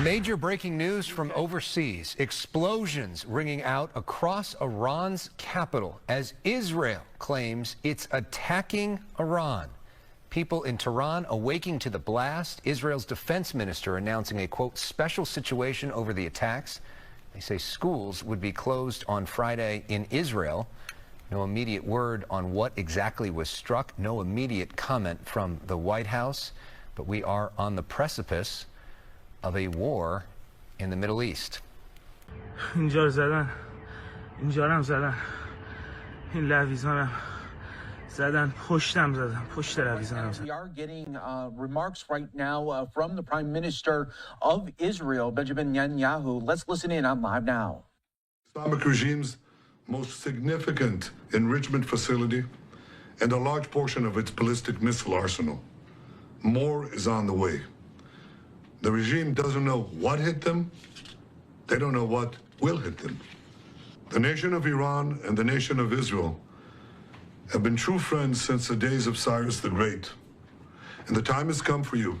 Major breaking news from overseas. Explosions ringing out across Iran's capital as Israel claims it's attacking Iran. People in Tehran awaking to the blast. Israel's defense minister announcing a, quote, special situation over the attacks. They say schools would be closed on Friday in Israel. No immediate word on what exactly was struck. No immediate comment from the White House. But we are on the precipice of a war in the Middle East. اینجا زدن، اینجا هم زدن، این لویزانم زدن، پشتم زدن، پشت لویزانم زدن. We are getting remarks right now from the Prime Minister of Israel, Benjamin Netanyahu. Let's listen in on Live Now. Islamic regime's most significant enrichment facility and a large portion of its ballistic missile arsenal. More is on the way. The regime doesn't know what hit them. They don't know what will hit them. The nation of Iran and the nation of Israel have been true friends since the days of Cyrus the Great. And the time has come for you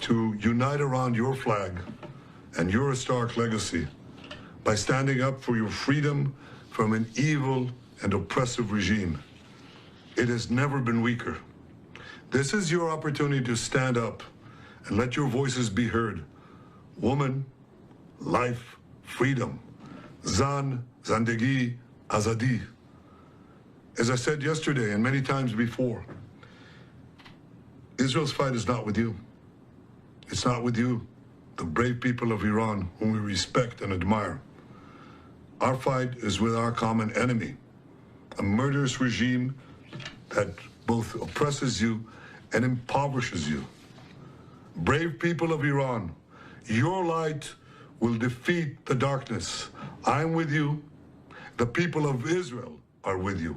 to unite around your flag and your historic legacy by standing up for your freedom from an evil and oppressive regime. It has never been weaker. This is your opportunity to stand up and let your voices be heard. Woman, life, freedom. Zan, Zandegi, Azadi. As I said yesterday and many times before, Israel's fight is not with you. It's not with you, the brave people of Iran, whom we respect and admire. Our fight is with our common enemy, a murderous regime that both oppresses you and impoverishes you. Brave people of Iran, your light will defeat the darkness. I'm with you. The people of Israel are with you.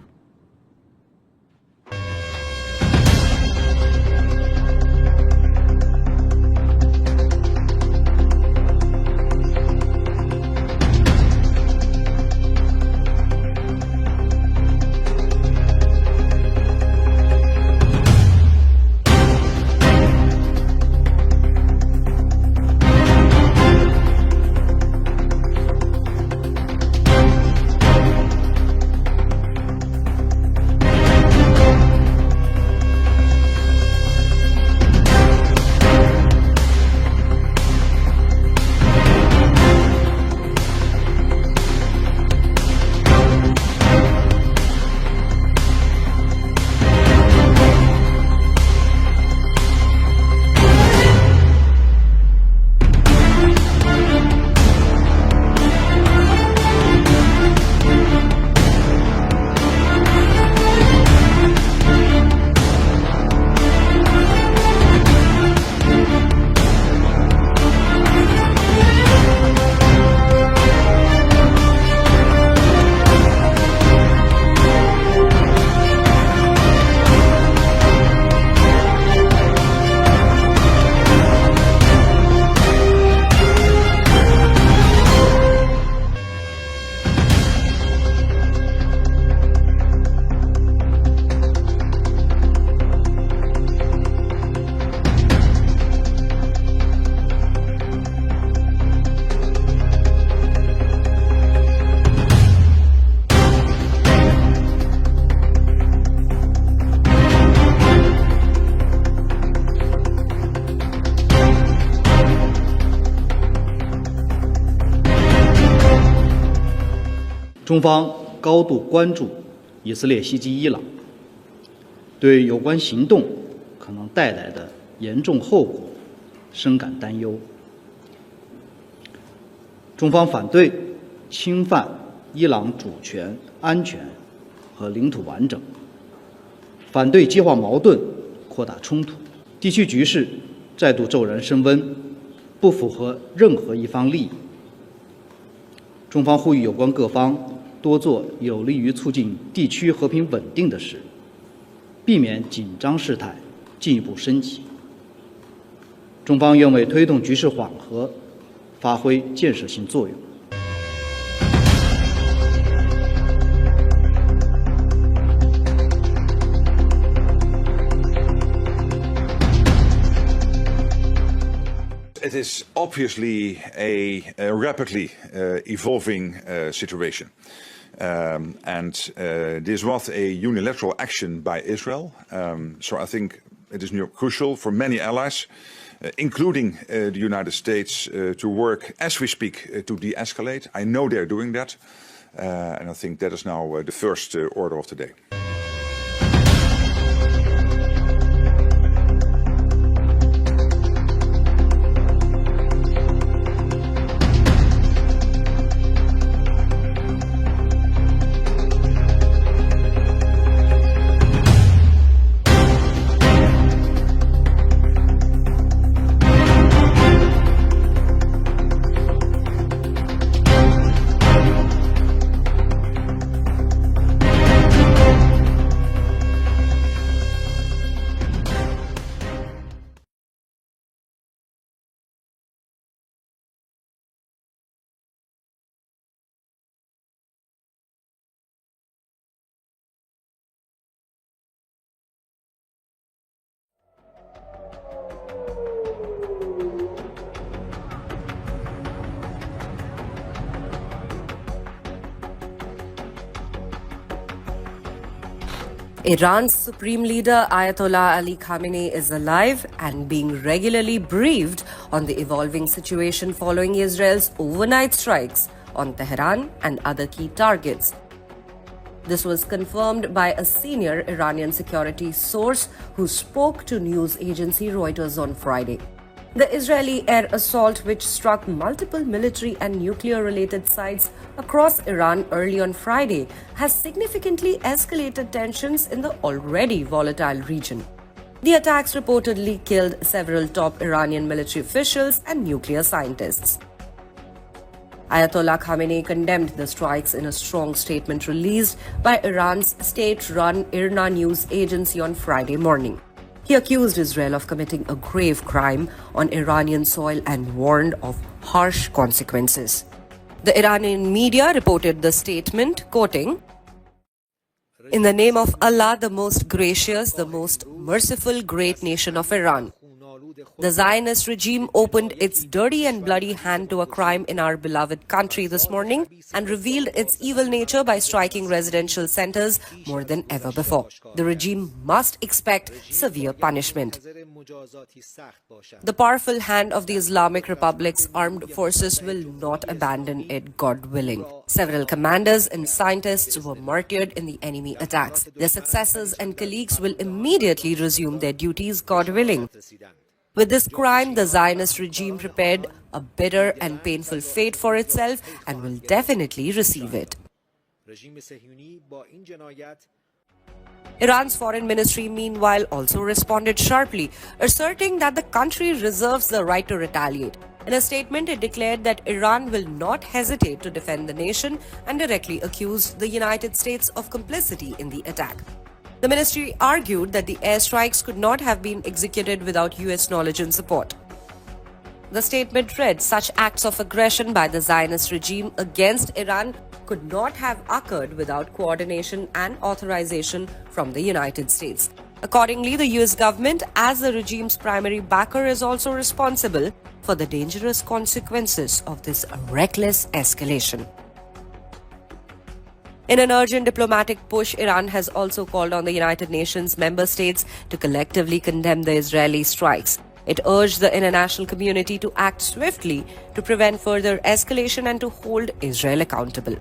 中方高度关注以色列袭击伊朗，对有关行动可能带来的严重后果深感担忧。中方反对侵犯伊朗主权、安全和领土完整，反对激化矛盾、扩大冲突，地区局势再度骤然升温，不符合任何一方利益。中方呼吁有关各方多做有利于促进地区和平稳定的事，避免紧张事态进一步升级。中方愿为推动局势缓和发挥建设性作用。It is is obviously a rapidly evolving situation. This was a unilateral action by Israel. So I think it is crucial for many allies, including the United States, to work as we speak to de-escalate. I know they're doing that. And I think that is now the first order of the day. Iran's supreme leader Ayatollah Ali Khamenei is alive and being regularly briefed on the evolving situation following Israel's overnight strikes on Tehran and other key targets. This was confirmed by a senior Iranian security source who spoke to news agency Reuters on Friday. The Israeli air assault, which struck multiple military and nuclear-related sites across Iran early on Friday, has significantly escalated tensions in the already volatile region. The attacks reportedly killed several top Iranian military officials and nuclear scientists. Ayatollah Khamenei condemned the strikes in a strong statement released by Iran's state-run IRNA news agency on Friday morning. He accused Israel of committing a grave crime on Iranian soil and warned of harsh consequences. The Iranian media reported the statement, quoting, "In the name of Allah, the most gracious, the most merciful, great nation of Iran. The Zionist regime opened its dirty and bloody hand to a crime in our beloved country this morning and revealed its evil nature by striking residential centers more than ever before. The regime must expect severe punishment. The powerful hand of the Islamic Republic's armed forces will not abandon it, God willing. Several commanders and scientists were martyred in the enemy attacks. Their successors and colleagues will immediately resume their duties, God willing. With this crime, the Zionist regime prepared a bitter and painful fate for itself and will definitely receive it." Iran's foreign ministry, meanwhile, also responded sharply, asserting that the country reserves the right to retaliate. In a statement, it declared that Iran will not hesitate to defend the nation and directly accused the United States of complicity in the attack. The ministry argued that the airstrikes could not have been executed without US knowledge and support. The statement read, "Such acts of aggression by the Zionist regime against Iran could not have occurred without coordination and authorization from the United States." Accordingly, the US government, as the regime's primary backer, is also responsible for the dangerous consequences of this reckless escalation. In an urgent diplomatic push, Iran has also called on the United Nations member states to collectively condemn the Israeli strikes. It urged the international community to act swiftly to prevent further escalation and to hold Israel accountable.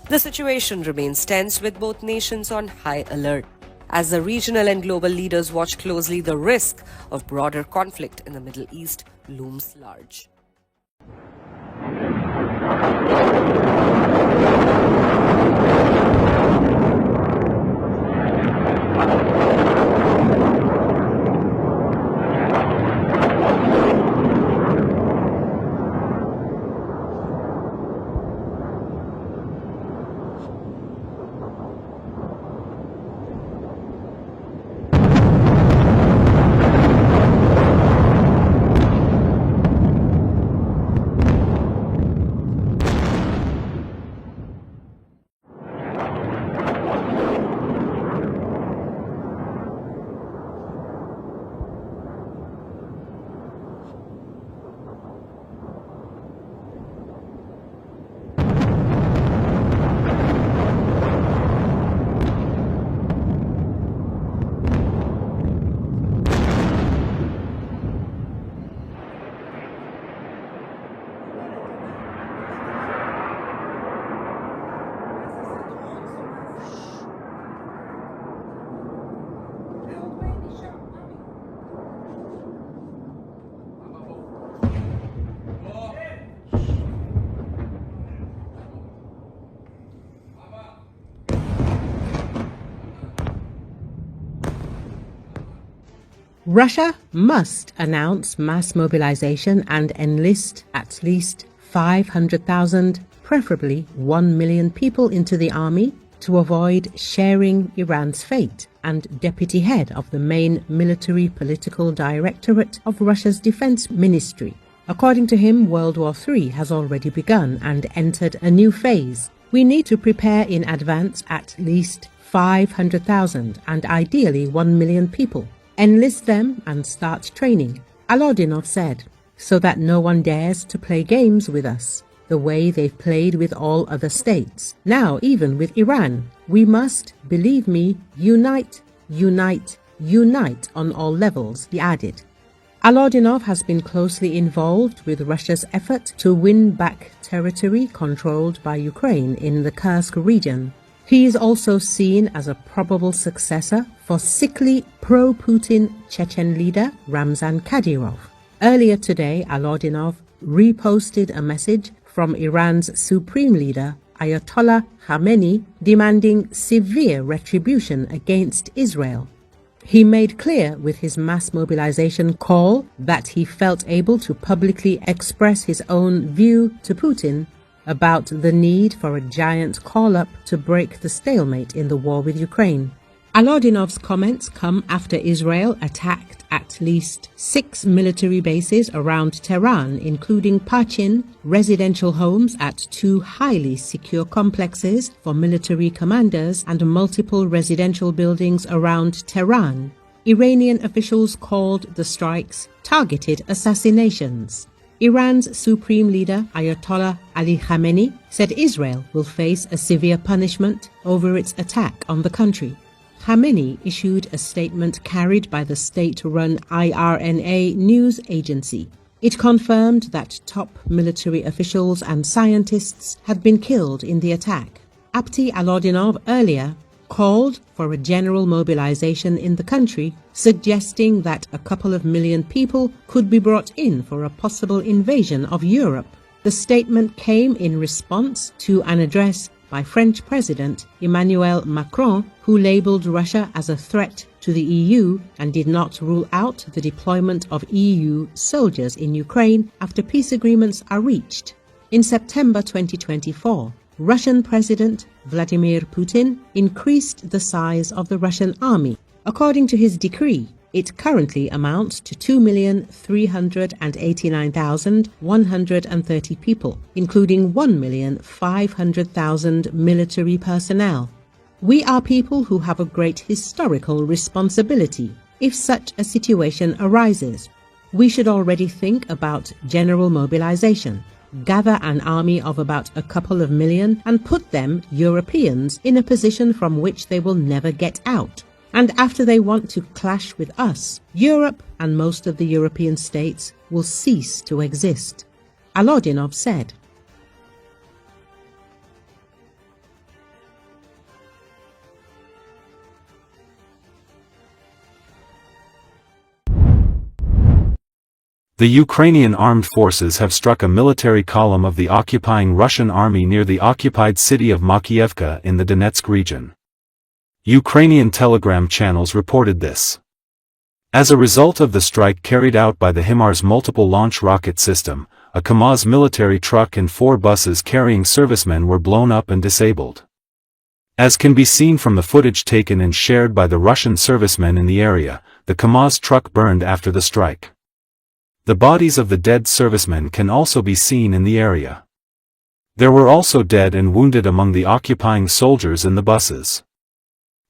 The situation remains tense, with both nations on high alert, as the regional and global leaders watch closely. The risk of broader conflict in the Middle East looms large. Russia must announce mass mobilization and enlist at least 500,000, preferably 1 million people into the army to avoid sharing Iran's fate, and deputy head of the main military political directorate of Russia's defense ministry. According to him, World War III has already begun and entered a new phase. We need to prepare in advance at least 500,000 and ideally 1 million people. Enlist them and start training, Alodinov said, so that no one dares to play games with us, the way they've played with all other states. Now, even with Iran, we must, believe me, unite, unite, unite on all levels, he added. Alodinov has been closely involved with Russia's effort to win back territory controlled by Ukraine in the Kursk region. He is also seen as a probable successor for sickly pro-Putin Chechen leader Ramzan Kadyrov. Earlier today, Alodinov reposted a message from Iran's supreme leader Ayatollah Khamenei demanding severe retribution against Israel. He made clear with his mass mobilization call that he felt able to publicly express his own view to Putin about the need for a giant call-up to break the stalemate in the war with Ukraine. Alodinov's comments come after Israel attacked at least 6 military bases around Tehran, including Pachin, residential homes at 2 highly secure complexes for military commanders, and multiple residential buildings around Tehran. Iranian officials called the strikes targeted assassinations. Iran's supreme leader, Ayatollah Ali Khamenei, said Israel will face a severe punishment over its attack on the country. Khamenei issued a statement carried by the state-run IRNA news agency. It confirmed that top military officials and scientists had been killed in the attack. Abti Alodinov earlier called for a general mobilization in the country, suggesting that a couple of million people could be brought in for a possible invasion of Europe. The statement came in response to an address by French President Emmanuel Macron, who labeled Russia as a threat to the EU and did not rule out the deployment of EU soldiers in Ukraine after peace agreements are reached. In September 2024, Russian President Vladimir Putin increased the size of the Russian army. According to his decree, it currently amounts to 2,389,130 people, including 1,500,000 military personnel. We are people who have a great historical responsibility. If such a situation arises, we should already think about general mobilization, gather an army of about a couple of million and put them, Europeans, in a position from which they will never get out. And after they want to clash with us, Europe and most of the European states will cease to exist, Alodinov said. The Ukrainian armed forces have struck a military column of the occupying Russian army near the occupied city of Makiivka in the Donetsk region. Ukrainian telegram channels reported this. As a result of the strike carried out by the HIMARS multiple launch rocket system, a KAMAZ military truck and 4 buses carrying servicemen were blown up and disabled. As can be seen from the footage taken and shared by the Russian servicemen in the area, the KAMAZ truck burned after the strike. The bodies of the dead servicemen can also be seen in the area. There were also dead and wounded among the occupying soldiers in the buses.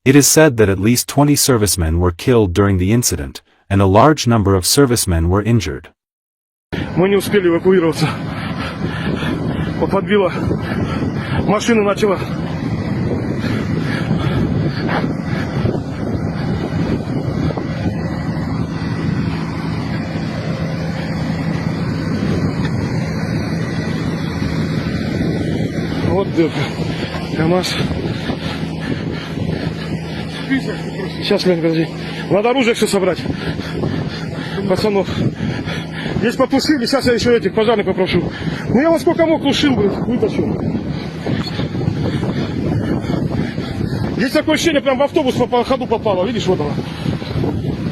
It is said that at least 20 servicemen were killed during the incident, and a large number of servicemen were injured. Мы не успели эвакуироваться. Подбила. Машина начала. Вот дырка. КамАЗ. Сейчас, Лен, подожди. Надо оружие все собрать. Пацанов. Здесь потушили, сейчас я еще этих пожарных попрошу. Ну я во сколько мог тушил, вытащил. Здесь такое ощущение, прям в автобус по ходу попало. Видишь, вот оно.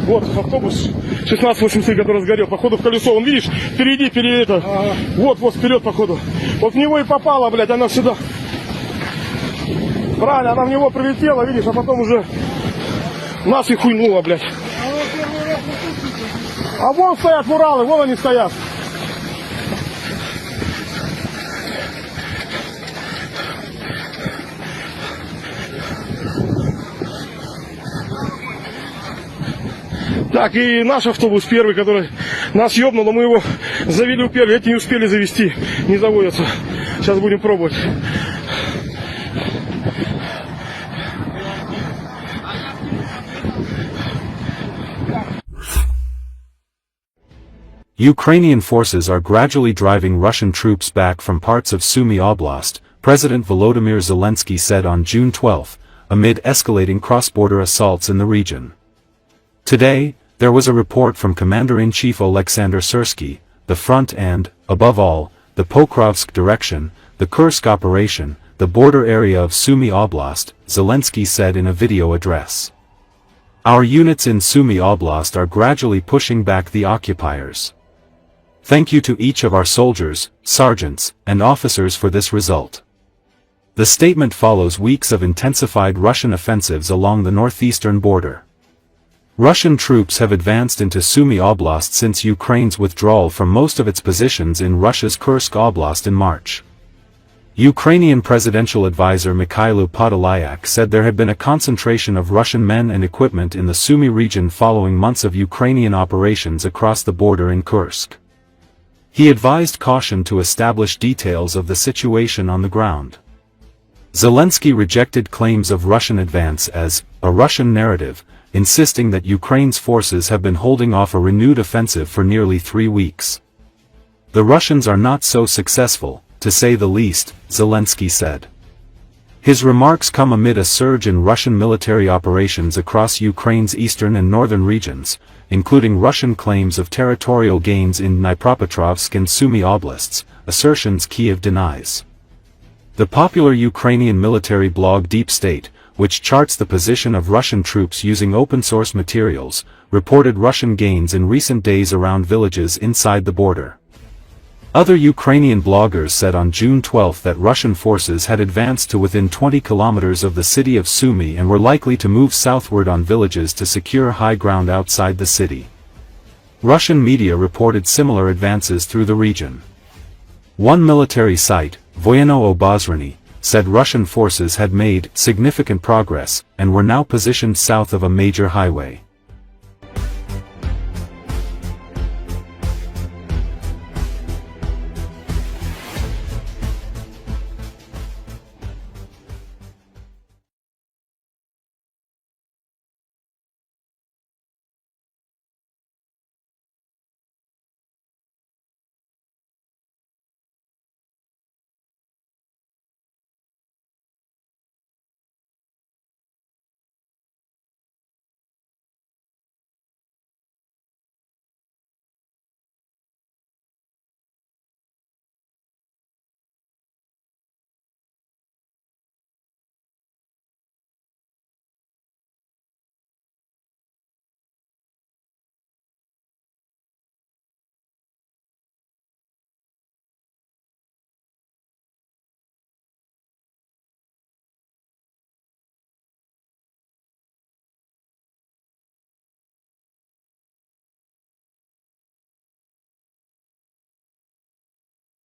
Вот автобус 1683, который сгорел. Походу в колесо. Он, видишь, впереди, это. Вот, вперед, походу. Вот в него и попала, блядь, она сюда. Правильно, она в него прилетела, видишь, а потом уже нас и хуйнула, блядь. А вон стоят Уралы, вон они стоят. Так, и наш автобус первый, который нас ёбнул, но мы его завели первый. Эти не успели завести, не заводятся. Сейчас будем пробовать. Ukrainian forces are gradually driving Russian troops back from parts of Sumy Oblast, President Volodymyr Zelensky said on June 12, amid escalating cross-border assaults in the region. Today, there was a report from Commander-in-Chief Alexander Syrsky, the front and, above all, the Pokrovsk direction, the Kursk operation, the border area of Sumy Oblast, Zelensky said in a video address. Our units in Sumy Oblast are gradually pushing back the occupiers. Thank you to each of our soldiers, sergeants, and officers for this result. The statement follows weeks of intensified Russian offensives along the northeastern border. Russian troops have advanced into Sumy Oblast since Ukraine's withdrawal from most of its positions in Russia's Kursk Oblast in March. Ukrainian presidential advisor Mikhailo Podolyak said there had been a concentration of Russian men and equipment in the Sumy region following months of Ukrainian operations across the border in Kursk. He advised caution to establish details of the situation on the ground. Zelensky rejected claims of Russian advance as a Russian narrative, insisting that Ukraine's forces have been holding off a renewed offensive for nearly 3 weeks. The Russians are not so successful, to say the least, Zelensky said. His remarks come amid a surge in Russian military operations across Ukraine's eastern and northern regions, including Russian claims of territorial gains in Dnipropetrovsk and Sumy Oblasts, assertions Kiev denies. The popular Ukrainian military blog Deep State, which charts the position of Russian troops using open-source materials, reported Russian gains in recent days around villages inside the border. Other Ukrainian bloggers said on June 12 that Russian forces had advanced to within 20 kilometers of the city of Sumy and were likely to move southward on villages to secure high ground outside the city. Russian media reported similar advances through the region. One military site, Voyeno Obozreny, said Russian forces had made significant progress and were now positioned south of a major highway.